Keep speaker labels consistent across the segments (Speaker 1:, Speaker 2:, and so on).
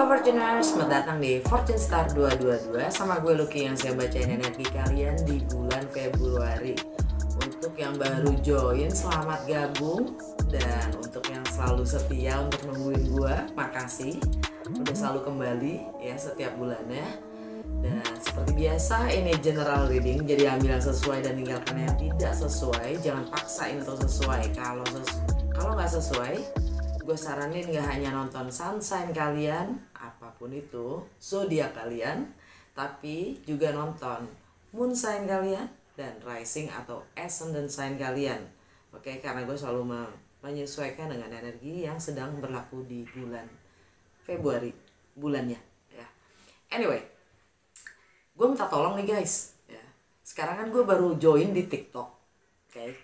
Speaker 1: Halo Fortuners, selamat datang di Fortune Star 222 sama gue Lucky yang saya bacain energi kalian di bulan Februari. Untuk yang baru join, selamat gabung. Dan untuk yang selalu setia untuk nungguin gue, makasih udah selalu kembali ya setiap bulannya. Dan seperti biasa ini general reading, jadi ambil yang sesuai dan tinggalkan yang tidak sesuai. Jangan paksain untuk sesuai. Kalau nggak sesuai, gue saranin gak hanya nonton sunshine kalian, apapun itu, zodiak kalian, tapi juga nonton moonshine kalian dan rising atau ascendant sign kalian. Oke, karena gue selalu menyesuaikan dengan energi yang sedang berlaku di bulan Februari bulannya ya. Anyway, gue minta tolong nih guys ya. Sekarang kan gue baru join di TikTok. Oke.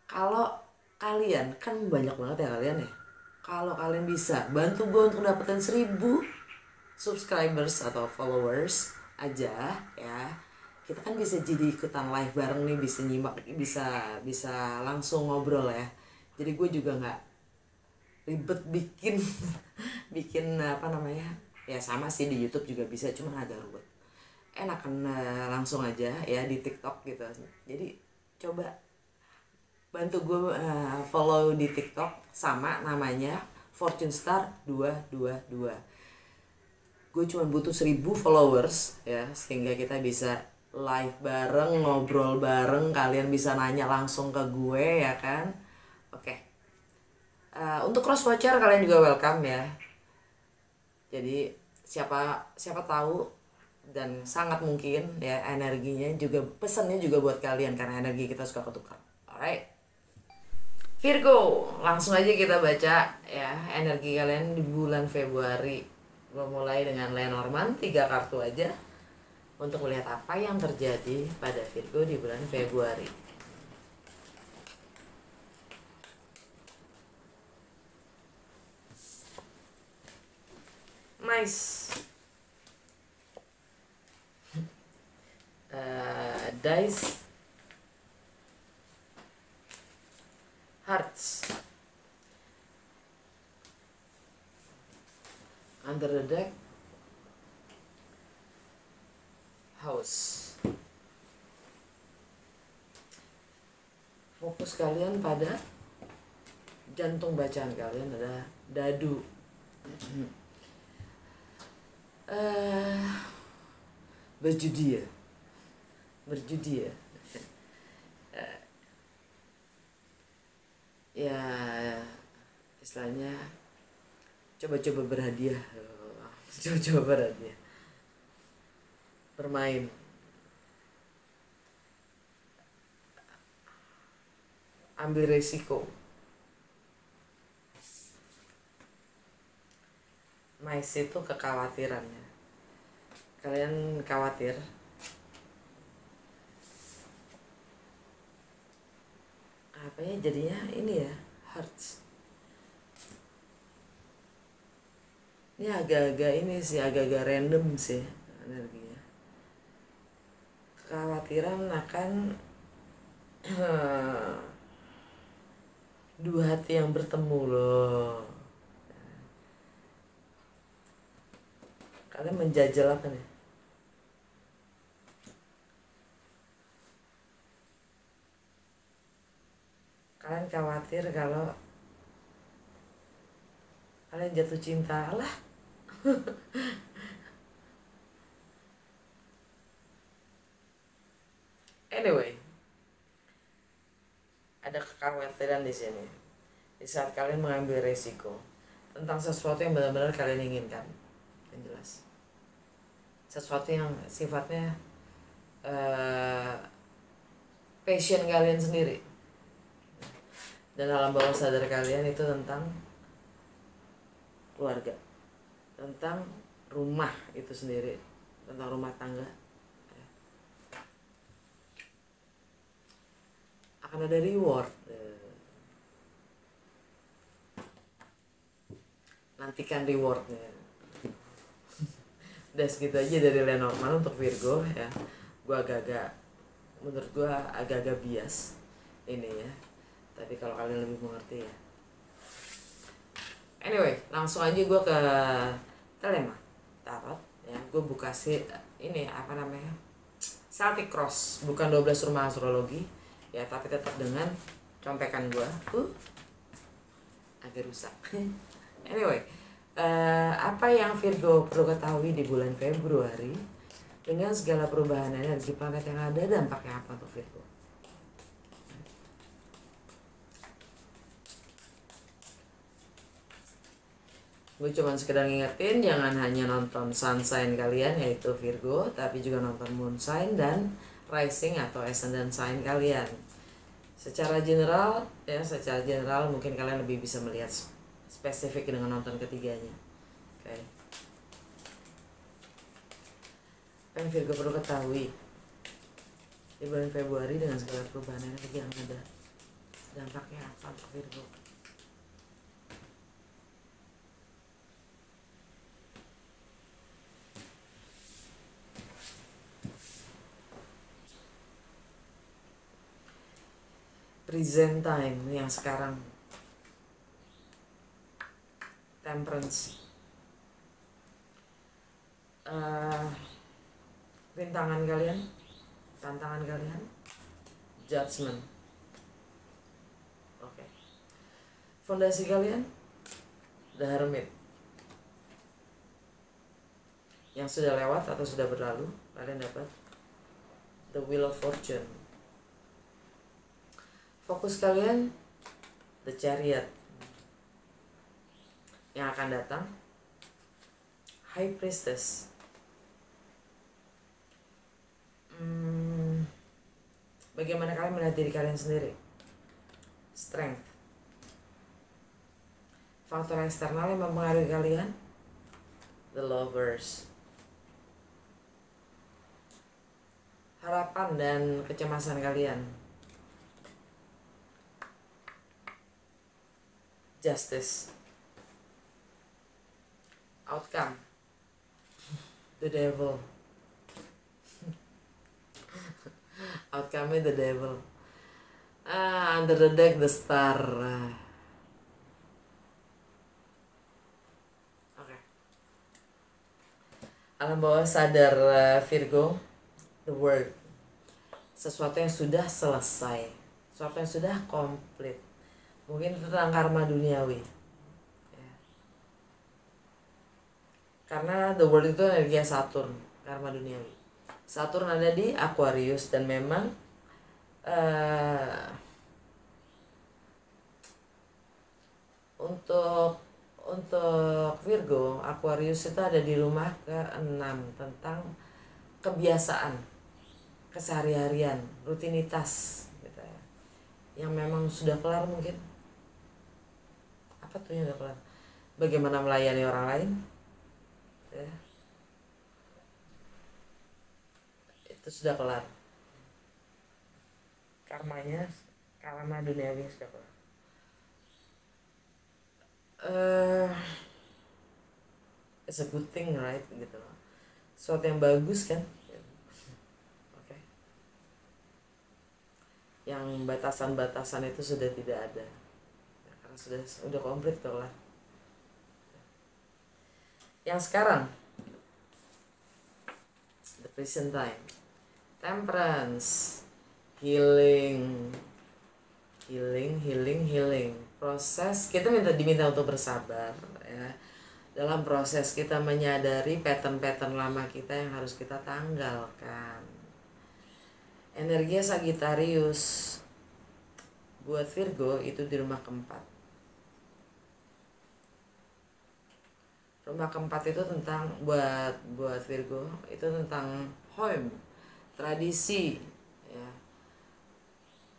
Speaker 1: Kalau kalian kan banyak banget ya kalian ya. Kalau kalian bisa bantu gue untuk dapetin 1000 subscribers atau followers aja ya, kita kan bisa jadi ikutan live bareng nih, bisa nyimak, bisa langsung ngobrol ya. Jadi gue juga nggak ribet bikin bikin apa namanya ya, sama sih di YouTube juga bisa, cuma agak ribet. Enakan langsung aja ya di TikTok gitu. Jadi coba bantu gue follow di TikTok, sama namanya Fortune Star 222. Gue cuma butuh 1000 followers ya, sehingga kita bisa live bareng, ngobrol bareng, kalian bisa nanya langsung ke gue ya kan. Oke. Untuk cross watcher kalian juga welcome ya. Jadi siapa tahu dan sangat mungkin ya energinya juga, pesannya juga buat kalian karena energi kita suka ketukar. Alright. Virgo, langsung aja kita baca ya energi kalian di bulan Februari. Gue mulai dengan Lenormand, 3 kartu aja untuk melihat apa yang terjadi pada Virgo di bulan Februari. Nice. Dice Hearts. Under the deck House. Fokus kalian pada jantung bacaan kalian adalah dadu. Berjudi ya. Ya istilahnya coba-coba berhadiah, bermain, ambil resiko. Nice itu kekhawatirannya, kalian khawatir apa ya jadinya ini ya, hearts. Ini agak-agak ini sih, agak-agak random sih energinya. Kekhawatiran akan dua hati yang bertemu loh. Kalian menjajal apa nih? Kalian khawatir kalau kalian jatuh cinta lah. Anyway, ada kekhawatiran di sini. Di saat kalian mengambil resiko tentang sesuatu yang benar-benar kalian inginkan, yang jelas. Sesuatu yang sifatnya passion kalian sendiri. Dan alam bawah sadar kalian itu tentang keluarga, tentang rumah itu sendiri, tentang rumah tangga. Akan ada reward. Nantikan rewardnya. Udah segitu aja dari Lenormand untuk Virgo ya. Menurut gue agak-agak bias ini ya, tapi kalau kalian lebih mengerti ya. Anyway, langsung aja gue ke Telema Tarot ya. Gue buka sih ini apa namanya, Celtic Cross, bukan 12 rumah astrologi ya, tapi tetap dengan contekan gue agak rusak. Anyway, apa yang Virgo perlu ketahui di bulan Februari dengan segala perubahan energi planet yang ada, dampaknya apa untuk Virgo? Gue cuma sekedar ngingetin, jangan hanya nonton sun sign kalian yaitu Virgo, tapi juga nonton moon sign dan rising atau ascendant sign kalian. Secara general mungkin kalian lebih bisa melihat spesifik dengan nonton ketiganya. Oke. Apa yang Virgo perlu ketahui di bulan Februari dengan segala perubahan energi yang ada, dampaknya apa untuk Virgo? Present time yang sekarang, Temperance, rintangan kalian, tantangan kalian, Judgment. Oke. Fondasi kalian, The Hermit. Yang sudah lewat atau sudah berlalu, kalian dapat The Wheel of Fortune. Fokus kalian, The Chariot. Yang akan datang, High Priestess. Bagaimana kalian melihat diri kalian sendiri? Strength. Faktor eksternal yang mempengaruhi kalian, The Lovers. Harapan dan kecemasan kalian, Justice. Outcome, The Devil. Outcome-nya The Devil. Under the Deck, The Star. Oke. Alam bawah sadar Virgo, The World. Sesuatu yang sudah selesai, sesuatu yang sudah komplit. Mungkin itu tentang karma duniawi ya. Karena The World itu energi Saturn, karma duniawi. Saturn ada di Aquarius dan memang untuk Virgo, Aquarius itu ada di rumah ke-6 tentang kebiasaan, kesehari-harian, rutinitas gitu ya. Yang memang sudah kelar mungkin. Apa tuh yang udah kelar? Bagaimana melayani orang lain ya. Itu sudah kelar. Karmanya, karma duniawi sudah kelar. It's a good thing, right? Gitu loh. Sesuatu yang bagus kan? Oke. Yang batasan-batasan itu sudah tidak ada. Karena sudah komplit tuh lah. Yang sekarang, the present time, Temperance, healing. Proses kita diminta untuk bersabar ya. Dalam proses kita menyadari pattern-pattern lama kita yang harus kita tanggalkan. Energi Sagittarius buat Virgo itu di rumah keempat. Rumah keempat itu tentang buat Virgo itu tentang home, tradisi ya.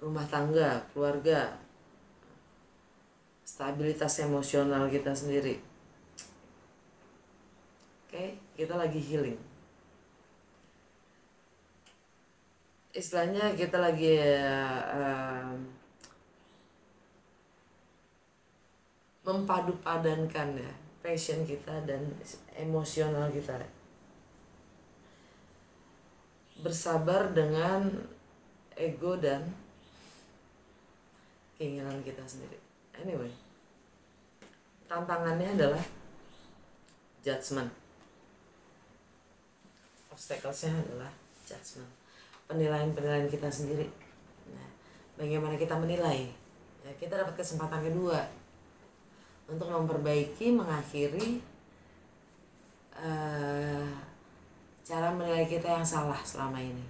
Speaker 1: Rumah tangga, keluarga, stabilitas emosional kita sendiri. Oke, kita lagi healing. Istilahnya kita lagi mempadu-padankan ya passion kita dan emosional kita. Bersabar dengan ego dan keinginan kita sendiri. Anyway, tantangannya adalah judgment. Obstacles-nya adalah judgment, penilaian kita sendiri. Nah, bagaimana kita menilai? Ya, kita dapat kesempatan kedua untuk memperbaiki, mengakhiri cara menilai kita yang salah selama ini.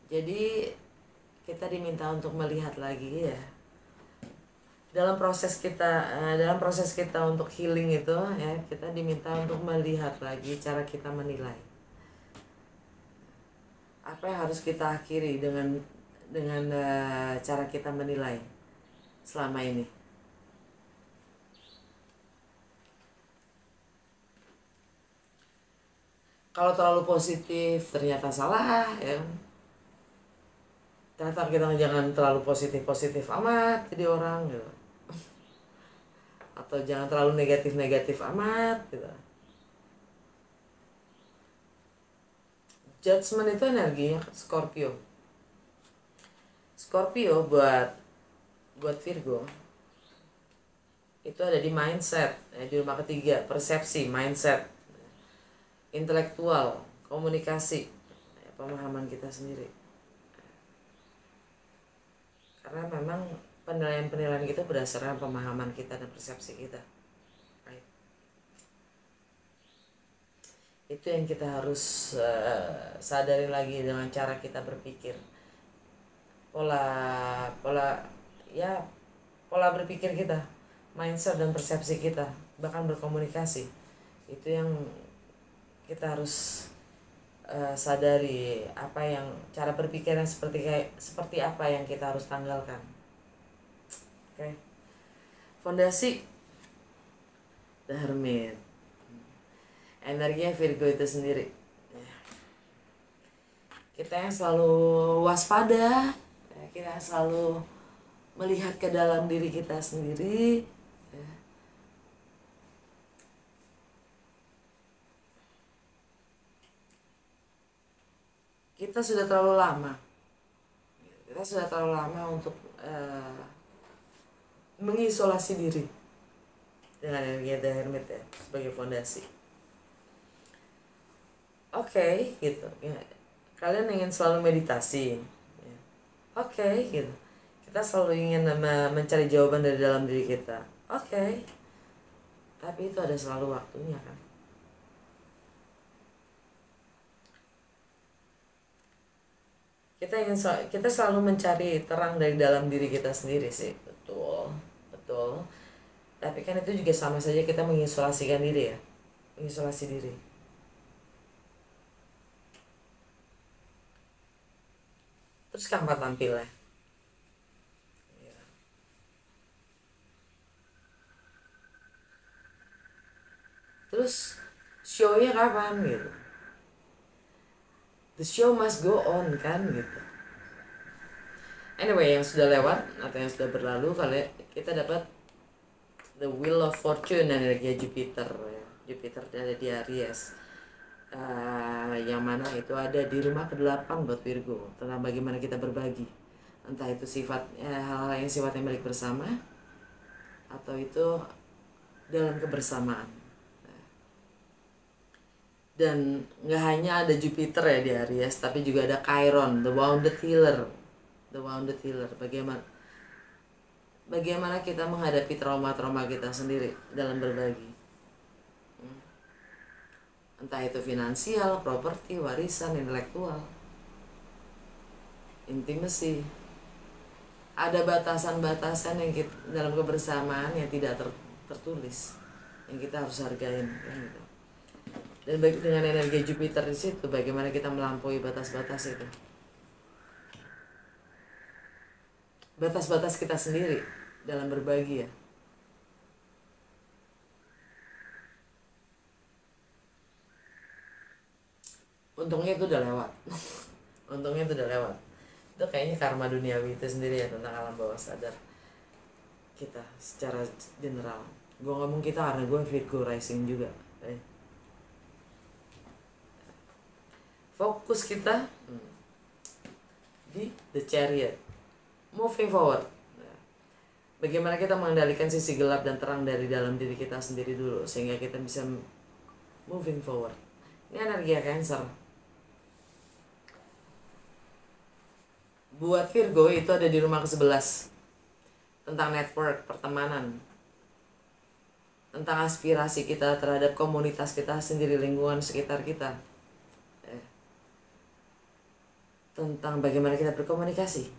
Speaker 1: Jadi kita diminta untuk melihat lagi ya, dalam proses kita untuk healing itu ya, kita diminta untuk melihat lagi cara kita menilai. Apa yang harus kita akhiri dengan cara kita menilai selama ini. Kalau terlalu positif ternyata salah ya. Ternyata kita jangan terlalu positif amat jadi orang gitu. Atau jangan terlalu negatif amat gitu. Judgment itu energinya Scorpio. Scorpio buat Virgo itu ada di mindset ya, di rumah ketiga, persepsi, mindset, intelektual, komunikasi, ya, pemahaman kita sendiri. Karena memang penilaian kita berdasarkan pemahaman kita dan persepsi kita, right? Itu yang kita harus sadari lagi dengan cara kita berpikir, pola berpikir kita, mindset dan persepsi kita, bahkan berkomunikasi. Itu yang kita harus sadari, apa yang cara berpikirnya seperti apa yang kita harus tanggalkan. Oke. Fondasi The Hermit, energinya Virgo itu sendiri. Kita yang selalu waspada, kita yang selalu melihat ke dalam diri kita sendiri. Kita sudah terlalu lama untuk mengisolasi diri dengan energi The Hermit ya, sebagai fondasi. Oke, gitu ya. Kalian ingin selalu meditasi ya. Oke, gitu. Kita selalu ingin mencari jawaban dari dalam diri kita. Oke. Tapi itu ada selalu waktunya kan. Kita selalu mencari terang dari dalam diri kita sendiri sih, betul. Tapi kan itu juga sama saja kita mengisolasikan diri ya, mengisolasi diri. Terus kapan tampilnya? Ya. Terus show-nya kapan gitu? The show must go on kan gitu. Anyway, yang sudah lewat atau yang sudah berlalu, kita dapat the Wheel of Fortune, energi Jupiter ya. Jupiter ada di Aries, yang mana itu ada di rumah ke-8 buat Virgo, tentang bagaimana kita berbagi, entah itu hal-hal yang sifatnya milik bersama atau itu dalam kebersamaan. Dan nggak hanya ada Jupiter ya di Aries, tapi juga ada Chiron, the wounded healer. Bagaimana kita menghadapi trauma-trauma kita sendiri dalam berbagi, entah itu finansial, properti, warisan, intelektual, intimacy. Ada batasan-batasan yang dalam kebersamaan yang tidak tertulis, yang kita harus hargain kan gitu. Dan dengan energi Jupiter di situ, bagaimana kita melampaui batas-batas itu, batas-batas kita sendiri dalam berbagi ya. Untungnya itu udah lewat. Itu kayaknya karma duniawi itu sendiri ya, tentang alam bawah sadar kita secara general. Gue ngomong kita karena gue Virgo rising juga. Fokus kita di The Chariot, moving forward. Bagaimana kita mengendalikan sisi gelap dan terang dari dalam diri kita sendiri dulu sehingga kita bisa moving forward. Ini energi Cancer. Buat Virgo itu ada di rumah ke-11. Tentang network, pertemanan. Tentang aspirasi kita terhadap komunitas kita sendiri, lingkungan sekitar kita. Tentang bagaimana kita berkomunikasi.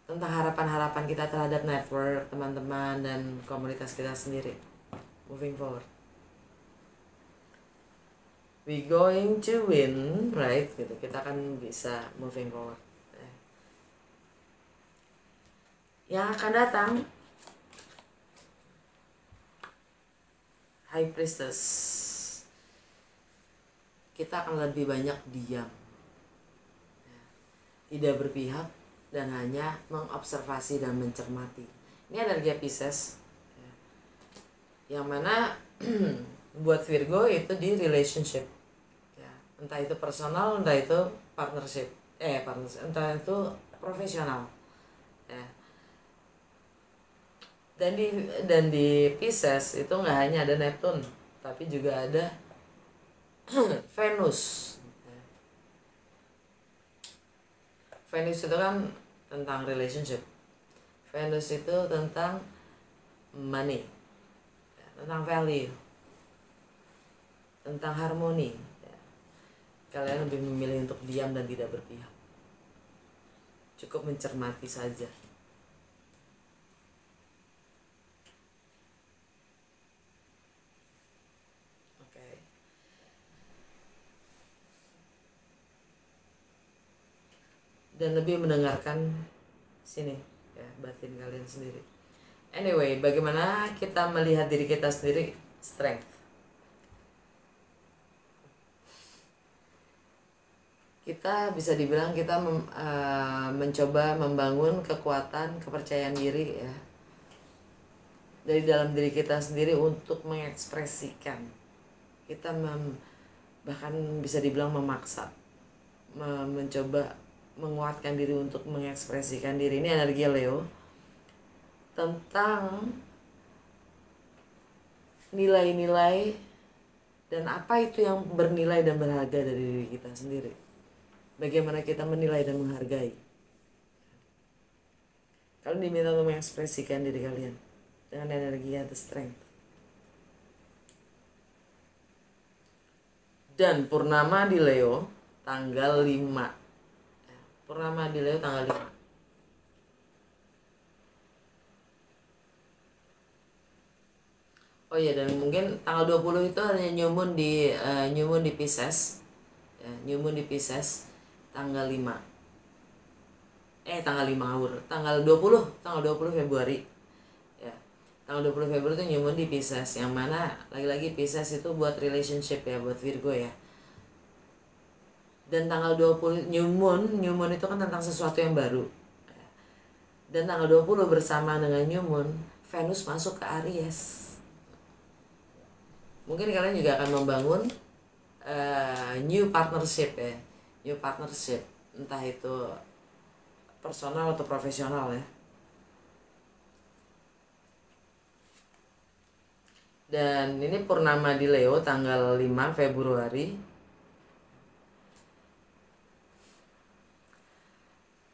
Speaker 1: Tentang harapan-harapan kita terhadap network, teman-teman, dan komunitas kita sendiri. Moving forward. We going to win, right? Gitu. Kita akan bisa moving forward. Yang akan datang, High Priestess. Kita akan lebih banyak diam, tidak berpihak, dan hanya mengobservasi dan mencermati. Ini energi Pisces, yang mana buat Virgo itu di relationship, entah itu personal, entah itu partnership, entah itu profesional, dan di Pisces itu nggak hanya ada Neptune, tapi juga ada Venus. Venus itu kan tentang relationship. Venus itu tentang money, tentang value, tentang harmoni. Kalian lebih memilih untuk diam dan tidak berpihak. Cukup mencermati saja. Oke. Dan lebih mendengarkan sini, ya, batin kalian sendiri. Anyway, bagaimana kita melihat diri kita sendiri? Strength. Kita bisa dibilang kita mencoba membangun kekuatan, kepercayaan diri, ya, dari dalam diri kita sendiri untuk mengekspresikan. Kita bahkan bisa dibilang memaksa, mencoba menguatkan diri untuk mengekspresikan diri. Ini energi Leo tentang nilai-nilai dan apa itu yang bernilai dan berharga dari diri kita sendiri. Bagaimana kita menilai dan menghargai. Kalian diminta untuk mengekspresikan diri kalian dengan energi the strength. Dan purnama di Leo tanggal 5. Purnama di Leo tanggal 5. Oh iya, dan mungkin tanggal 20 itu hanya nyumun di Pisces. Ya, nyumun di Pisces tanggal 5. Tanggal 5 ngawur. Tanggal 20 Februari. Ya. Tanggal 20 Februari itu nyumun di Pisces, yang mana lagi-lagi Pisces itu buat relationship, ya, buat Virgo, ya. Dan tanggal 20 nyumun itu kan tentang sesuatu yang baru. Dan tanggal 20 bersama dengan nyumun, Venus masuk ke Aries. Mungkin kalian juga akan membangun new partnership, ya. New partnership, entah itu personal atau profesional, ya. Dan ini purnama di Leo tanggal 5 Februari.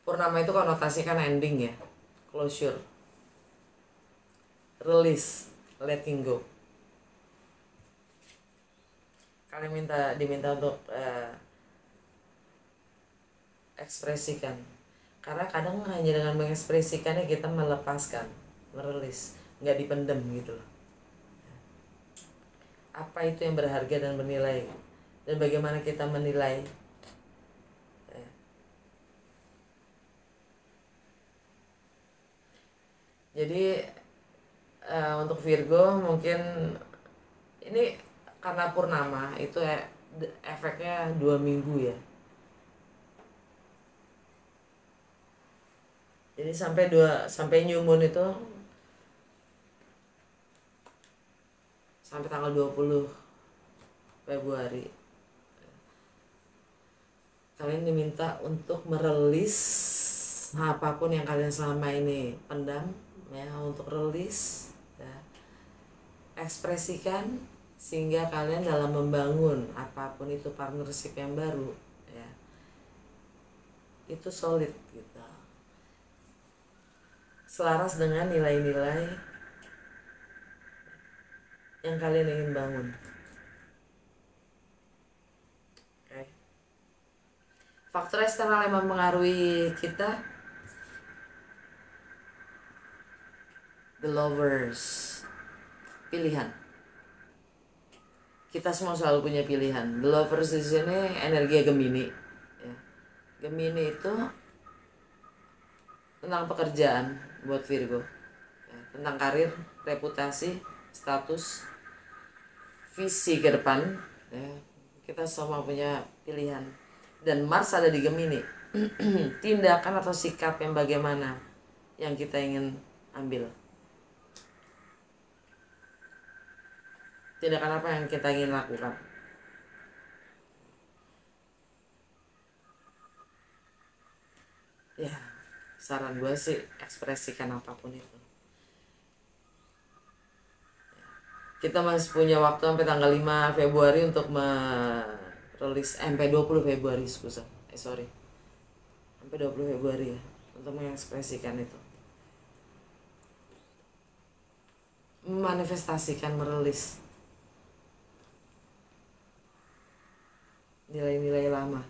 Speaker 1: Purnama itu konotasikan ending, ya, closure, release, letting go. Kalian diminta untuk ekspresikan, karena kadang hanya dengan mengekspresikannya kita melepaskan, merilis, nggak dipendam gitu loh. Apa itu yang berharga dan bernilai, dan bagaimana kita menilai. Jadi untuk Virgo mungkin ini karena purnama itu efeknya 2 minggu, ya. Jadi sampai new moon itu sampai tanggal 20 Februari. Kalian diminta untuk merilis Nah, apapun yang kalian selama ini pendam ya, untuk rilis ya, ekspresikan sehingga kalian dalam membangun apapun itu partnership yang baru ya, itu solid gitu, selaras dengan nilai-nilai yang kalian ingin bangun. Okay. Faktor eksternal yang mempengaruhi kita, the lovers, pilihan. Kita semua selalu punya pilihan. The lovers di sini energi Gemini. Ya. Gemini itu tentang pekerjaan buat Virgo, ya, tentang karir, reputasi, status, visi ke depan. Ya. Kita semua punya pilihan. Dan Mars ada di Gemini. Tindakan atau sikap yang bagaimana yang kita ingin ambil. Tindakan apa yang kita ingin lakukan. Ya, saran gue sih ekspresikan apapun itu. Kita masih punya waktu sampai tanggal 5 Februari untuk merilis, sampai 20 Februari sorry, sampai 20 Februari ya, untuk mengekspresikan itu, memanifestasikan, merilis nilai-nilai lama.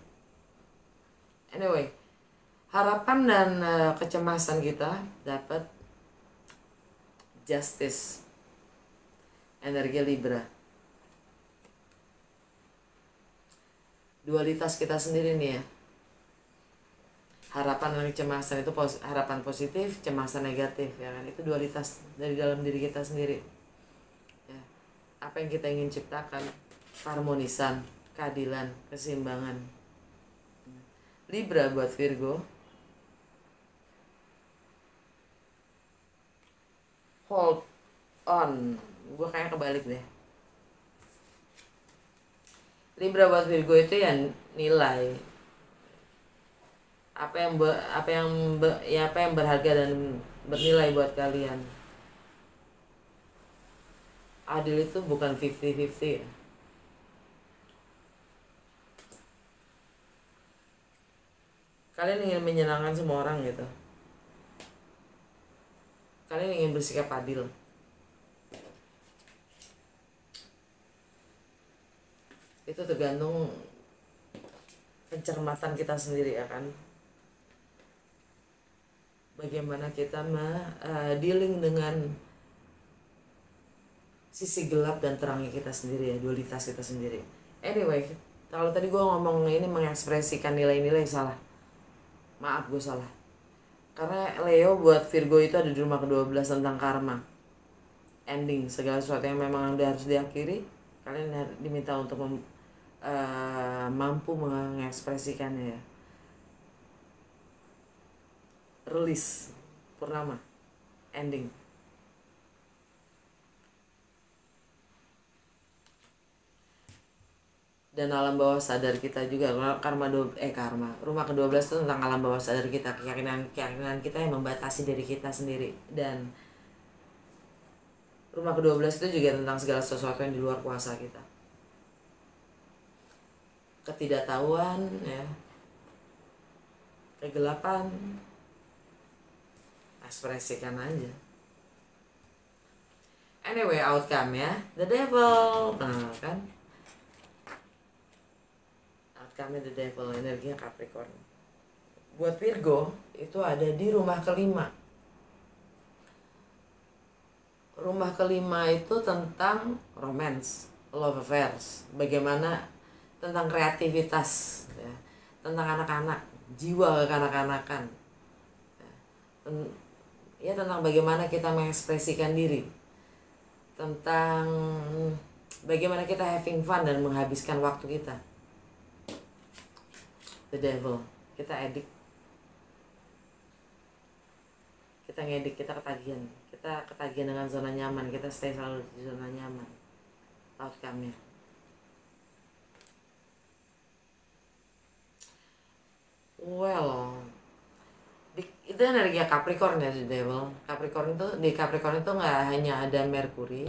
Speaker 1: Anyway, harapan dan kecemasan kita dapat justice, energi Libra. Dualitas kita sendiri nih ya, harapan dan kecemasan itu harapan positif, cemasan negatif ya kan, itu dualitas dari dalam diri kita sendiri ya. Apa yang kita ingin ciptakan, keharmonisan, keadilan, keseimbangan. Libra buat Virgo, hold on, gue kayak kebalik deh. Libra buat Virgo itu ya nilai apa yang berharga dan bernilai buat kalian. Adil itu bukan 50-50 ya. Kalian ingin menyenangkan semua orang gitu. Kalian ingin bersikap adil. Itu tergantung pencermatan kita sendiri ya kan. Bagaimana kita dealing dengan sisi gelap dan terangnya kita sendiri ya, dualitas kita sendiri. Anyway, kalau tadi gue ngomong ini mengekspresikan nilai-nilai, salah. Maaf, gue salah. Karena Leo buat Virgo itu ada di rumah ke-12 tentang karma. Ending, segala sesuatu yang memang udah harus diakhiri, kalian diminta untuk mampu mengekspresikannya ya. Release, purnama, ending. Dan alam bawah sadar kita juga, rumah ke-12 itu tentang alam bawah sadar kita, keyakinan kita yang membatasi diri kita sendiri. Dan rumah ke-12 itu juga tentang segala sesuatu yang di luar kuasa kita, ketidaktahuan ya, kegelapan, ekspresikan aja. Anyway, outcome ya, the devil, nah kan, kami the devil, energinya Capricorn. Buat Virgo itu ada di rumah kelima. Rumah kelima itu tentang romance, love affairs, bagaimana, tentang kreativitas ya, tentang anak-anak, jiwa kekanak-kanakan ya, tentang bagaimana kita mengekspresikan diri, tentang bagaimana kita having fun dan menghabiskan waktu kita. The devil, kita edik, kita ngedik, kita ketagihan dengan zona nyaman, kita stay selalu di zona nyaman. Outcome-nya well, big itu energi Capricorn ya, di Devil. Capricorn itu, di Capricorn itu nggak hanya ada Mercury,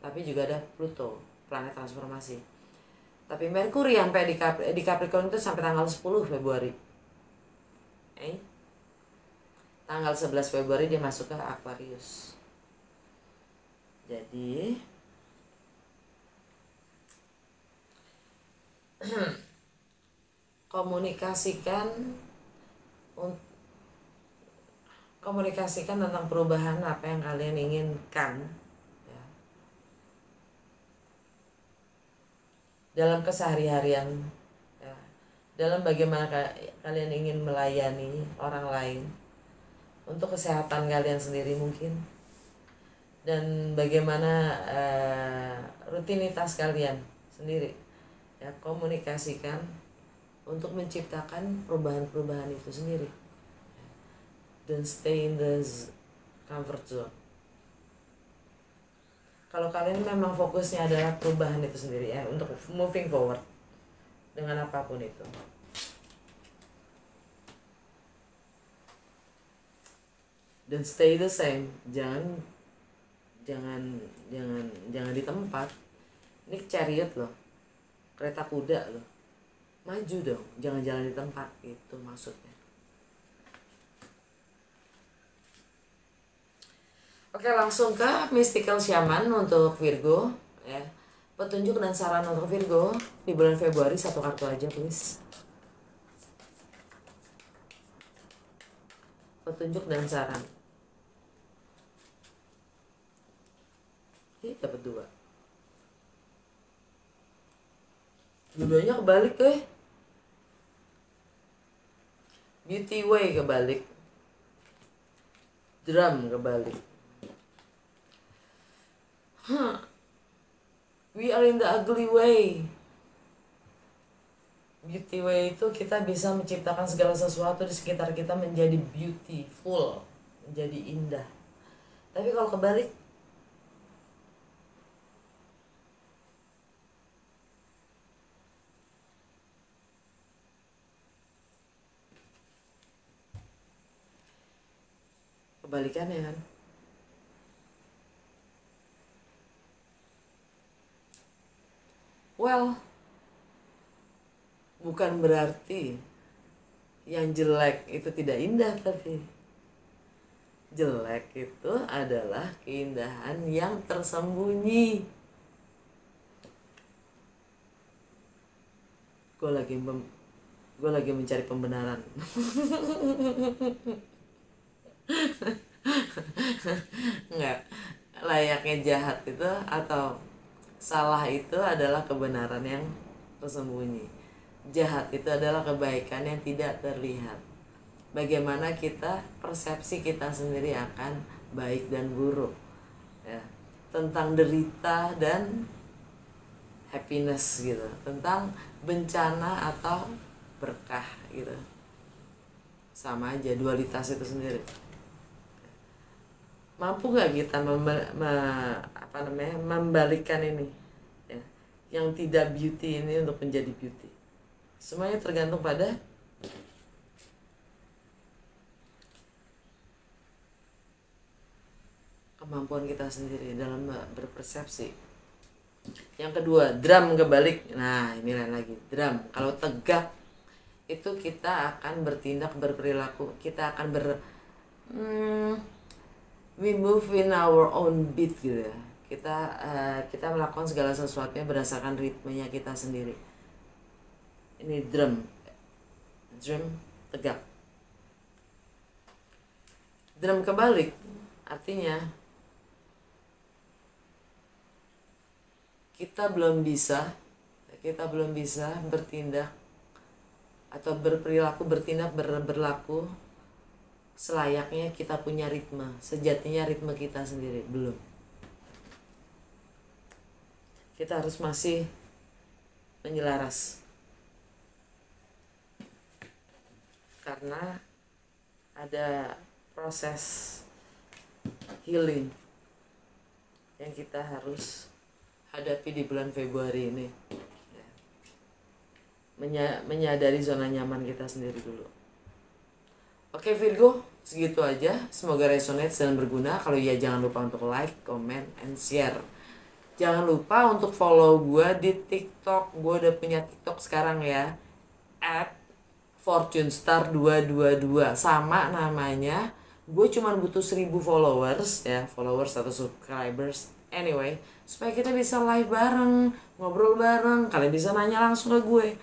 Speaker 1: tapi juga ada Pluto, planet transformasi. Tapi Mercury sampai di Capricorn itu sampai tanggal 10 Februari. Tanggal 11 Februari dia masuk ke Aquarius. Jadi komunikasikan tentang perubahan apa yang kalian inginkan ya, dalam kesehari-harian ya, dalam bagaimana kalian ingin melayani orang lain, untuk kesehatan kalian sendiri mungkin, dan bagaimana rutinitas kalian sendiri ya. Komunikasikan untuk menciptakan perubahan-perubahan itu sendiri, dan stay in the comfort zone. Kalau kalian memang fokusnya adalah perubahan itu sendiri ya, untuk moving forward dengan apapun itu. Dan stay the same, jangan di tempat. Ini chariot loh, kereta kuda loh, maju dong, jangan jalan di tempat, itu maksudnya. Oke, langsung ke mystical shaman untuk Virgo ya. Petunjuk dan saran untuk Virgo di bulan Februari, satu kartu aja please. Petunjuk dan saran. Ini dapat 2. Dua-duanya kebalik Beauty way kebalik. Drum kebalik. We are in the ugly way. Beauty way itu kita bisa menciptakan segala sesuatu di sekitar kita menjadi beautiful, menjadi indah. Tapi kalau kebalik, kebalikannya kan. Well, bukan berarti yang jelek itu tidak indah, tapi jelek itu adalah keindahan yang tersembunyi. Gue lagi mencari pembenaran. Enggak, layaknya jahat itu atau salah itu adalah kebenaran yang tersembunyi. Jahat itu adalah kebaikan yang tidak terlihat. Bagaimana kita, persepsi kita sendiri akan baik dan buruk ya. Tentang derita dan happiness gitu, tentang bencana atau berkah gitu. Sama aja, dualitas itu sendiri. Mampu gak kita membalikkan ini ya, yang tidak beauty ini untuk menjadi beauty? Semuanya tergantung pada kemampuan kita sendiri dalam berpersepsi. Yang kedua, drum kebalik. Nah, ini lain lagi. Drum, kalau tegak itu kita akan bertindak, berperilaku, kita akan we move in our own beat gitu ya. Kita melakukan segala sesuatunya berdasarkan ritmenya kita sendiri. Ini drum tegak. Drum kebalik artinya kita belum bisa bertindak atau berperilaku, berlaku selayaknya kita punya ritme, sejatinya ritme kita sendiri belum. Kita harus masih menyelaras, karena ada proses healing yang kita harus hadapi di bulan Februari ini. Menyadari zona nyaman kita sendiri dulu. Oke Virgo, Segitu aja, semoga resonate dan berguna. Kalau iya jangan lupa untuk like, comment, and share. Jangan lupa untuk follow gue di TikTok. Gue udah punya TikTok sekarang ya, @fortunestar222. Sama namanya. Gue cuma butuh 1000 followers ya, followers atau subscribers. Anyway, supaya kita bisa live bareng, ngobrol bareng. Kalian bisa nanya langsung ke gue.